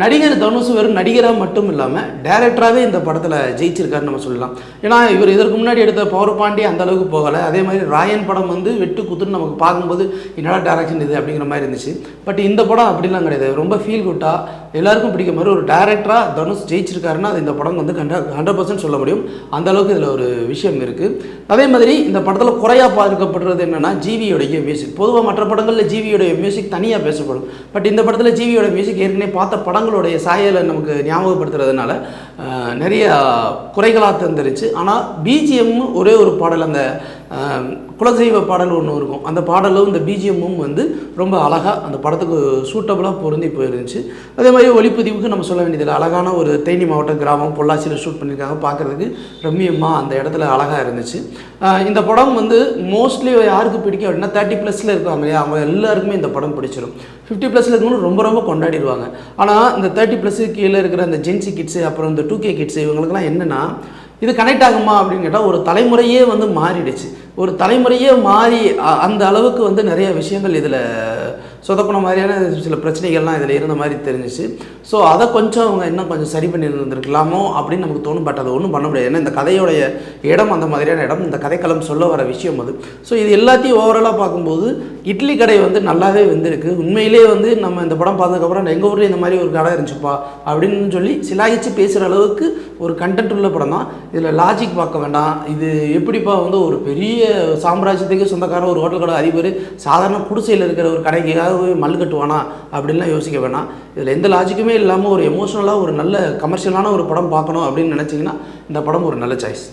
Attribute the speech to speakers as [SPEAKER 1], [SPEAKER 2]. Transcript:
[SPEAKER 1] நடிகர் தனுஷ் வெறும் நடிகராக மட்டும் இல்லாமல் டேரக்டராகவே இந்த படத்தில் ஜெயிச்சிருக்காருன்னு நம்ம சொல்லலாம். ஏன்னா இவர் இதற்கு முன்னாடி எடுத்த பவர் பாண்டி அந்த அளவுக்கு போகலை. அதே மாதிரி ராயன் படம் வந்து வெட்டு குத்துன்னு நமக்கு பார்க்கும்போது என்னடா டேரக்ஷன் இது அப்படிங்கிற மாதிரி இருந்துச்சு. பட் இந்த படம் அப்படிலாம் கிடையாது. ரொம்ப ஃபீல் குட்டாக எல்லாருக்கும் பிடிக்க மாதிரி ஒரு டேரக்டராக தனுஷ் ஜெயிச்சிருக்காருன்னா அது இந்த படம் வந்து 100% சொல்ல முடியும். அந்த அளவுக்கு இதில் ஒரு விஷயம் இருக்குது. அதே மாதிரி இந்த படத்தில் குறையாக பார்க்கப்படுறது என்னென்னா ஜிவியோடைய மியூசிக். பொதுவாக மற்ற படங்களில் ஜிவியோடைய மியூசிக் தனியாக பேசப்படும். பட் இந்த படத்தில் ஜிவியோட மியூசிக் ஏற்கனவே பார்த்த படங்களுடைய சாயலை நமக்கு ஞாபகப்படுத்துறதுனால நிறைய குறைகளாக தந்துருச்சு. ஆனால் பிஜிஎம் ஒரே ஒரு பாடல், அந்த குலதெய்வ பாடல் ஒன்று இருக்கும். அந்த பாடலும் இந்த பிஜிஎம்மும் வந்து ரொம்ப அழகாக அந்த படத்துக்கு சூட்டபுளாக பொருந்தி போயிருந்துச்சு. அதே மாதிரி ஒளிப்பதிவுக்கு நம்ம சொல்ல வேண்டியதில்லை. அழகான ஒரு தேனி மாவட்ட கிராமம் பொள்ளாச்சியில் ஷூட் பண்ணியிருக்காங்க. பார்க்குறதுக்கு ரம்மியமாக அந்த இடத்துல அழகாக இருந்துச்சு. இந்த படம் வந்து மோஸ்ட்லி யாருக்கு பிடிக்கும் அப்படின்னா 30+ இருக்காங்க இல்லையா, அவங்க எல்லாருக்குமே இந்த படம் பிடிச்சிடும். 50+ இருக்கணும் ரொம்ப ரொம்ப கொண்டாடிடுவாங்க. ஆனால் இந்த 30+ கீழே இருக்கிற அந்த ஜென்சி கிட்ஸு, அப்புறம் இந்த 2K கிட்ஸு, இவங்களுக்குலாம் என்னென்னா இது கனெக்ட் ஆகுமா அப்படின்னு கேட்டால் ஒரு தலைமுறையே வந்து மாறிடுச்சு. ஒரு தலைமுறையே மாறி அந்த அளவுக்கு வந்து நிறைய விஷயங்கள் இதில் சொதப்பின மாதிரியான சில பிரச்சனைகள்லாம் இதில் இருந்த மாதிரி தெரிஞ்சிச்சு. ஸோ அதை கொஞ்சம் அவங்க இன்னும் கொஞ்சம் சரி பண்ணி இருந்திருக்கலாமோ அப்படின்னு நமக்கு தோணும். பட் அதை ஒன்றும் பண்ண முடியாது. ஏன்னா இந்த கதையோடைய இடம் அந்த மாதிரியான இடம், இந்த கதைக்களம் சொல்ல வர விஷயம் அது. ஸோ இது எல்லாத்தையும் ஓவராலாக பார்க்கும்போது இட்லி கடை வந்து நல்லாவே வந்திருக்கு. உண்மையிலே வந்து நம்ம இந்த படம் பார்த்ததுக்கப்புறம் எங்கள் ஊரில் இந்த மாதிரி ஒரு கடை இருந்துச்சுப்பா அப்படின்னு சொல்லி சிலாகிச்சு பேசுகிற அளவுக்கு ஒரு கண்டென்ட் உள்ள படம் தான். இதில் லாஜிக் பார்க்க வேண்டாம். இது எப்படிப்பா வந்து ஒரு பெரிய சாம்ராஜ்யத்துக்கு சொந்தக்கார ஒரு ஹோட்டல் கடை அதிபர் சாதாரண குடிசையில் இருக்கிற ஒரு கடைக்காக மல்லு கட்டுவானா அப்படின்லாம் யோசிக்க வேணாம். இதில் எந்த லாஜிக்குமே இல்லாமல் ஒரு எமோஷனலாக ஒரு நல்ல கமர்ஷியலான ஒரு படம் பார்க்கணும் அப்படின்னு நினச்சிங்கன்னா இந்த படம் ஒரு நல்ல சாய்ஸ்.